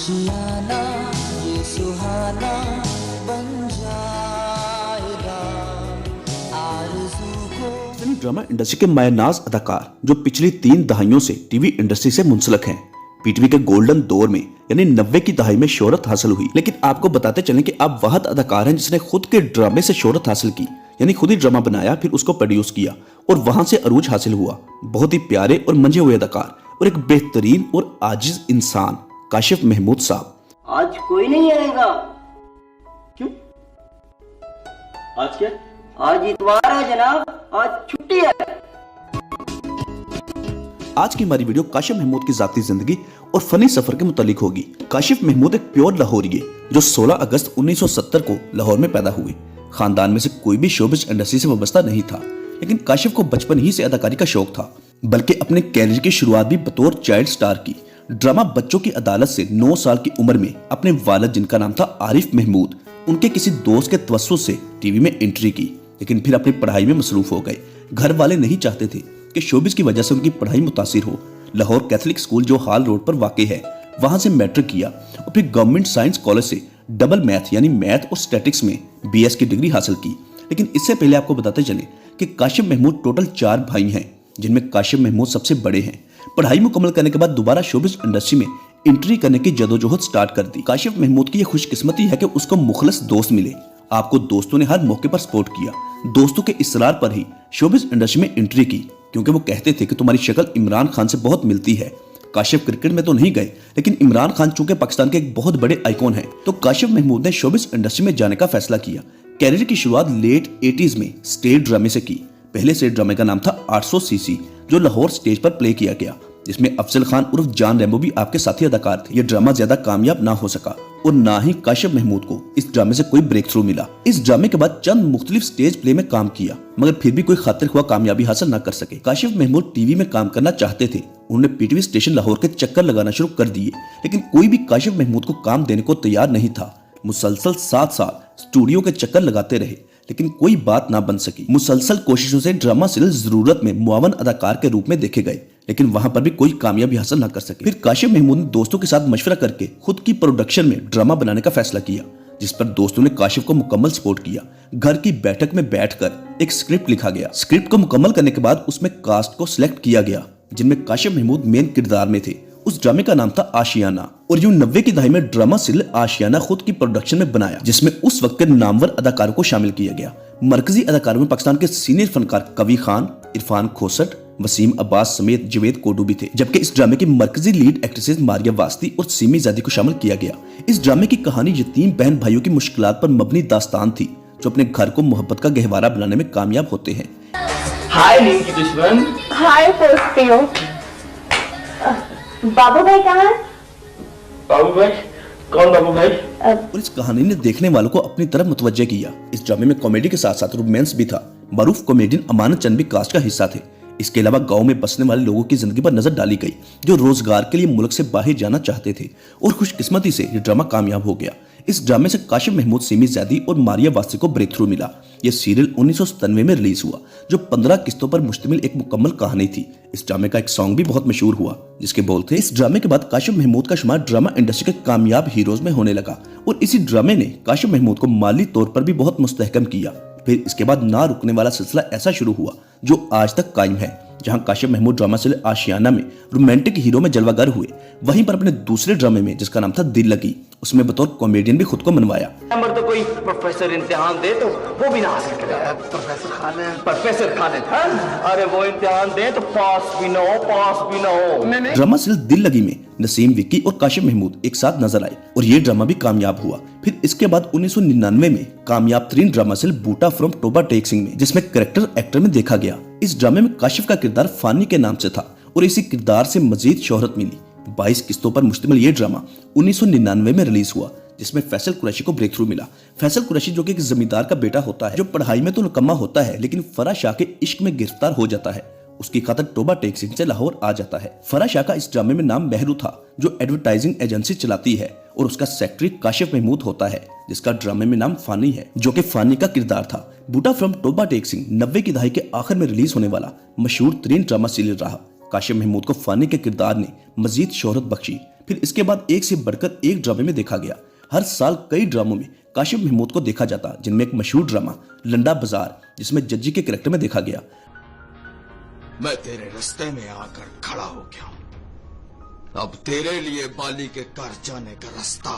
आशियाना ये सुहाना बन जाएगा आरज़ू को। ड्रामा इंडस्ट्री के मायनाज अदाकार जो पिछली 3 दहाइयों से टीवी इंडस्ट्री से मुंसलक हैं। पीटीवी के गोल्डन दौर में यानी 90 की दहाई में शोहरत हासिल हुई, लेकिन आपको बताते चलें कि आप वह अदाकार हैं जिसने खुद के ड्रामे से शोहरत हासिल की, यानी खुद ही ड्रामा बनाया, फिर उसको प्रोड्यूस किया और वहां से अरूज हासिल हुआ। बहुत ही प्यारे और मंझे हुए अदाकार और एक बेहतरीन और आजिज इंसान काशिफ महमूद साहब। आज कोई नहीं आएगा। क्यों? आज क्या? आज इतवार है जनाब, आज छुट्टी है। आज की हमारी वीडियो काशिफ महमूद की जाती जिंदगी और फनी सफर के मुतालिक होगी। काशिफ महमूद एक प्योर लाहौरी है जो 16 अगस्त 1970 को लाहौर में पैदा हुए। खानदान में से कोई भी शोबिज इंडस्ट्री से वाबस्ता नहीं था, लेकिन काशिफ को बचपन ही से अदाकारी का शौक था, बल्कि अपने कैरियर की शुरुआत भी बतौर चाइल्ड स्टार की। ड्रामा बच्चों की अदालत से 9 साल की उम्र में अपने वालिद, जिनका नाम था आरिफ महमूद, उनके किसी दोस्त के तवस्सुस से टीवी में एंट्री की, लेकिन फिर अपनी पढ़ाई में मसरूफ हो गए। घर वाले नहीं चाहते थे कि शोबिज की वजह से उनकी पढ़ाई मुतासिर हो। लाहौर कैथलिक स्कूल जो हाल रोड पर वाक़ है, वहां से मैट्रिक किया और फिर गवर्नमेंट साइंस कॉलेज से डबल मैथ यानी मैथ और स्टैटिक्स में बीएस की डिग्री हासिल की। लेकिन इससे पहले आपको बताते चले कि काशिफ महमूद टोटल 4 भाई हैं, जिनमें काशिफ महमूद सबसे बड़े हैं। पढ़ाई मुकम्मल करने के बाद दोबारा शोबिज इंडस्ट्री में एंट्री करने की जदोजहद स्टार्ट कर दी। काशिफ महमूद की यह खुशकिस्मती है कि उसको मुखलिस दोस्त मिले। आपको दोस्तों ने हर मौके पर सपोर्ट किया। दोस्तों के इसरार पर ही शोबिज इंडस्ट्री में एंट्री की, क्योंकि वो कहते थे कि तुम्हारी शक्ल इमरान खान से बहुत मिलती है। काशिफ क्रिकेट में तो नहीं गए, लेकिन इमरान खान चूंकि पाकिस्तान के एक बहुत बड़े आइकॉन हैं, तो काशिफ महमूद ने शोबिज इंडस्ट्री में जाने का फैसला किया। कैरियर की शुरुआत लेट 80s में स्टेज ड्रामे से की। पहले स्टेज ड्रामे का नाम था 800 सीसी, जो लाहौर स्टेज पर प्ले किया गया, जिसमें अफजल खान उर्फ जान रेम्बो भी आपके साथी अदाकार थे। यह ड्रामा ज्यादा कामयाब ना हो सका और ना ही काशिफ महमूद को इस ड्रामे से कोई ब्रेक थ्रू मिला। इस ड्रामे के बाद चंद मुख्तलिफ स्टेज प्ले में काम किया, मगर फिर भी कोई खातिर हुआ कामयाबी हासिल न कर सके। काशिफ महमूद टीवी में काम करना चाहते थे। उन्होंने पीटीवी स्टेशन लाहौर के चक्कर लगाना शुरू कर दिए, लेकिन कोई भी काशिफ महमूद को काम देने को तैयार नहीं था। मुसलसल 7 साल स्टूडियो के चक्कर लगाते रहे, लेकिन कोई बात ना बन सकी। मुसलसल कोशिशों से ड्रामा सीरियल जरूरत में मुआवन अदाकार के रूप में देखे गए, लेकिन वहां पर भी कोई कामयाबी हासिल न कर सके। फिर काशिफ महमूद ने दोस्तों के साथ मशवरा करके खुद की प्रोडक्शन में ड्रामा बनाने का फैसला किया, जिस पर दोस्तों ने काशिफ को मुकम्मल सपोर्ट किया। घर की बैठक में बैठकर एक स्क्रिप्ट लिखा गया। स्क्रिप्ट को मुकम्मल करने के बाद उसमें कास्ट को सिलेक्ट किया गया, जिनमें काशिफ महमूद मेन किरदार में थे। उस ड्रामे का नाम था आशियाना, और यूं 90 की दहाई में ड्रामा सीरियल आशियाना खुद की प्रोडक्शन में बनाया, जिसमें उस वक्त के नामवर अदाकारों को शामिल किया गया। मरकजी अदाकारों में पाकिस्तान के सीनियर फनकार कवी खान, इरफान खोसट, वसीम अब्बास समेत जवेद कोडू भी थे, जबकि इस ड्रामे की मरकजी लीड एक्ट्रेसेस मारिया वास्ती और सीमी ज़ादी को शामिल किया गया। इस ड्रामे की कहानी यतीम बहन भाइयों की मुश्किलात पर मबनी दास्तान थी, जो अपने घर को मोहब्बत का गहवारा बनाने में कामयाब होते हैं। हाय नीम की दुश्मन। हाय पोस्टियो। बाबू भाई कहाँ है? बाबू भाई? कौन बाबू भाई? और इस कहानी ने देखने वालों को अपनी तरफ मुतवज्जे किया। इस ड्रामे में कॉमेडी के साथ साथ रोमांस भी था। मारूफ कॉमेडियन अमानत चंद भी कास्ट का हिस्सा थे। इसके अलावा गांव में बसने वाले लोगों की जिंदगी पर नजर डाली गई, जो रोजगार के लिए मुल्क से बाहर जाना चाहते थे, और खुशकिस्मती से यह ड्रामा कामयाब हो गया। इस ड्रामे से काशिफ महमूद, सीमी ज़ादी और मारिया वास्ती को ब्रेक थ्रू मिला। यह सीरियल 1997 में रिलीज हुआ, जो 15 किस्तों पर मुश्तमिल एक मुकम्मल कहानी थी। इस ड्रामे का एक सॉन्ग भी बहुत मशहूर हुआ, जिसके बोल थे। इस ड्रामे के बाद काशिफ महमूद का शुमार ड्रामा इंडस्ट्री के कामयाब हीरोज में होने लगा, और इसी ड्रामे ने काशिफ महमूद को माली तौर पर भी बहुत मुस्तहकम किया। फिर इसके बाद ना रुकने वाला सिलसिला ऐसा शुरू हुआ जो आज तक कायम है, जहां काशिफ महमूद ड्रामा सीरियल आशियाना में रोमांटिक हीरो में जलवागर हुए। वहीं पर अपने दूसरे ड्रामे में, जिसका नाम था दिल लगी, उसमें बतौर कॉमेडियन भी खुद को मनवाया। नंबर तो कोई प्रोफेसर इम्तिहान दे तो वो भी ना हासिल करेगा। प्रोफेसर खान है। प्रोफेसर खान है। अरे वो इम्तिहान दे तो पास भी ना हो, पास भी ना हो। ड्रामा सीरियल दिल लगी में नसीम, विक्की और काशिफ महमूद एक साथ नजर आए, और ये ड्रामा भी कामयाब हुआ। फिर इसके बाद 1999 में कामयाब तरीन drama serial Boota from Toba Tek Singh में, जिसमें कैरेक्टर एक्टर में देखा गया। इस ड्रामे में काशिफ का किरदार फानी के नाम से था, और इसी किरदार से मजीद शोहरत मिली। 22 किस्तों पर मुश्तमिल ये ड्रामा 1999 में रिलीज हुआ, जिसमें फैसल कुरैशी को ब्रेक थ्रू मिला। फैसल कुरैशी जो कि एक जमींदार का बेटा होता है, जो पढ़ाई में तो निकम्मा होता है, लेकिन फराह शाह के इश्क में गिरफ्तार हो जाता है। उसकी खातिर टोबा टेक सिंह से लाहौर आ जाता है। फराह शाह का इस ड्रामे में नाम मेहरू था, जो एडवर्टाइजिंग एजेंसी चलाती है, और उसका सेक्रेटरी काशिफ महमूद होता है, जिसका ड्रामे में नाम फानी है, जो कि फानी का किरदार था। बूटा फ्रॉम टोबा टेक सिंह 90 की दहाई के आखिर में रिलीज होने वाला मशहूर तरीन ड्रामा सीरियल रहा। काशिफ महमूद को फानी के किरदार ने मजीद शोहरत बख्शी। फिर इसके बाद एक से बढ़कर एक ड्रामे में देखा गया। हर साल कई ड्रामों में काशिफ महमूद को देखा जाता, जिनमें एक मशहूर ड्रामा लंडा बाजार, जिसमें जज्जी के कैरेक्टर में देखा गया। मैं तेरे रास्ते में आकर खड़ा हो गया हूं। अब तेरे लिए बाली के घर जाने का रास्ता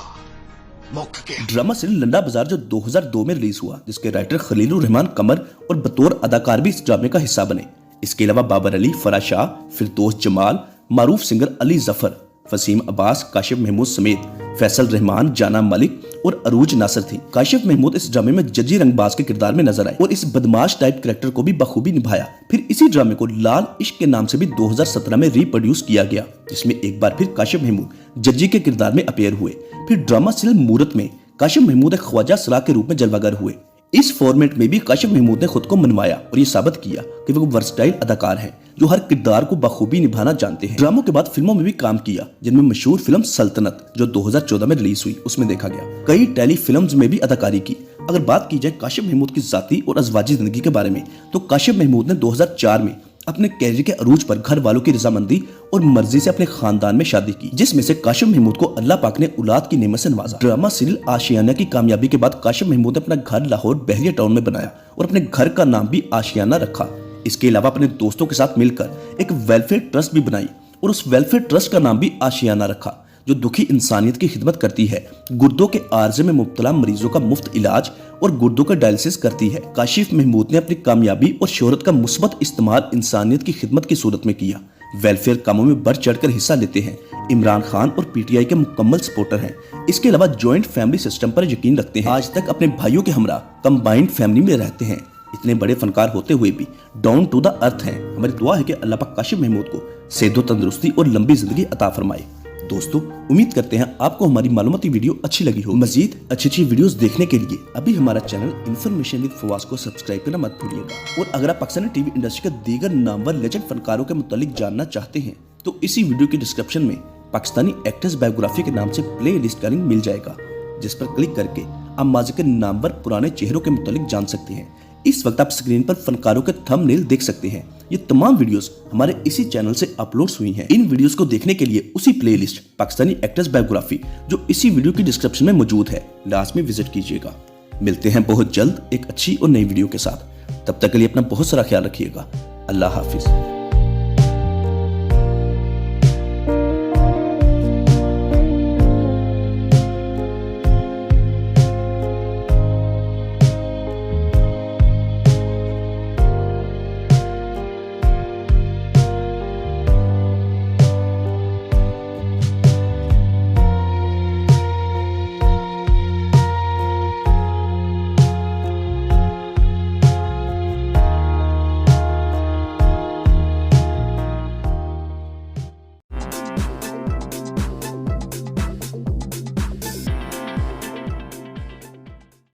मुक गया। ड्रामा सीरियल लंडा बाजार जो 2002 में रिलीज हुआ, जिसके राइटर खलीलुर रहमान कमर और बतौर अदाकार भी इस ड्रामे का हिस्सा बने। इसके अलावा बाबर अली, फराज शाह, फिरदौस जमाल, मारूफ सिंगर अली जफर, वसीम अब्बास, काशिफ महमूद समेत फैसल रहमान, जाना मलिक और अरूज नासिर थी। काशिफ महमूद इस ड्रामे में जज्जी रंगबाज के किरदार में नजर आए और इस बदमाश टाइप कैरेक्टर को भी बखूबी निभाया। फिर इसी ड्रामे को लाल इश्क के नाम से भी 2017 में रीप्रोड्यूस किया गया, जिसमें एक बार फिर काशिफ महमूद जज्जी के किरदार में अपीयर हुए। फिर ड्रामा सीरियल मूरत में काशिफ महमूद एक ख्वाजा सलाह के रूप में जलवागर हुए। इस फॉर्मेट में भी काशिफ महमूद ने खुद को मनवाया और ये साबित किया कि वो वर्सटाइल अदाकार हैं जो हर किरदार को बखूबी निभाना जानते हैं। ड्रामों के बाद फिल्मों में भी काम किया, जिनमें मशहूर फिल्म सल्तनत जो 2014 में रिलीज हुई उसमें देखा गया। कई टेली फिल्म्स में भी अदाकारी की। अगर बात की जाए काशिफ महमूद की जाती और अज़वाजी जिंदगी के बारे में, तो काशिफ महमूद ने 2004 में अपने कैरियर के अरूज पर घर वालों की रजामंदी और मर्जी से अपने खानदान में शादी की, जिसमें से काशिफ महमूद को अल्लाह पाक ने औलाद की नेमत से नवाजा। ड्रामा सीरियल आशियाना की कामयाबी के बाद काशिफ महमूद ने अपना घर लाहौर बहरिया टाउन में बनाया और अपने घर का नाम भी आशियाना रखा। इसके अलावा अपने दोस्तों के साथ मिलकर एक वेलफेयर ट्रस्ट भी बनाई और उस वेलफेयर ट्रस्ट का नाम भी आशियाना रखा, जो दुखी इंसानियत की खिदमत करती है, गुर्दों के आर्जे में मुब्तला मरीजों का मुफ्त इलाज और गुर्दों का डायलिसिस करती है। काशिफ महमूद ने अपनी कामयाबी और शोहरत का मुस्बत इस्तेमाल इंसानियत की खिदमत की सूरत में किया। वेलफेयर कामों में बढ़ चढ़कर हिस्सा लेते हैं। इमरान खान और पीटीआई के मुकम्मल सपोर्टर हैं। इसके अलावा जॉइंट फैमिली सिस्टम पर यकीन रखते हैं। आज तक अपने भाइयों के हमरा कंबाइंड फैमिली में रहते हैं। इतने बड़े फनकार होते हुए भी डाउन टू द अर्थ हैं। हमारी दुआ है कि अल्लाह पाक काशिफ महमूद को सेहत, तंदुरुस्ती और लंबी जिंदगी अता फरमाए। दोस्तों, उम्मीद करते हैं आपको हमारी मालूमाती वीडियो अच्छी लगी हो। मजीद अच्छी वीडियोस देखने के लिए अभी हमारा चैनल इन्फॉर्मेशन विद फवाज को सब्सक्राइब करना मत भूलिएगा। और अगर आप पाकिस्तानी टीवी इंडस्ट्री के दीगर नामवर लेजेंड फनकारों के मुतालिक जानना चाहते हैं तो इसी वीडियो के डिस्क्रिप्शन में पाकिस्तानी एक्टर्स बायोग्राफी के नाम से प्ले लिस्ट का लिंक मिल जाएगा, जिस पर क्लिक करके आप माजी के नामवर पुराने चेहरों के मुतालिक जान सकते हैं। इस वक्त आप स्क्रीन पर फनकारों के थंबनेल देख सकते हैं। ये तमाम वीडियोस हमारे इसी चैनल से अपलोड हुई हैं। इन वीडियोस को देखने के लिए उसी प्लेलिस्ट पाकिस्तानी एक्टर्स बायोग्राफी जो इसी वीडियो की डिस्क्रिप्शन में मौजूद है, लाजमी विजिट कीजिएगा। मिलते हैं बहुत जल्द एक अच्छी और नई वीडियो के साथ। तब तक के लिए अपना बहुत सारा ख्याल रखिएगा। अल्लाह हाफिज।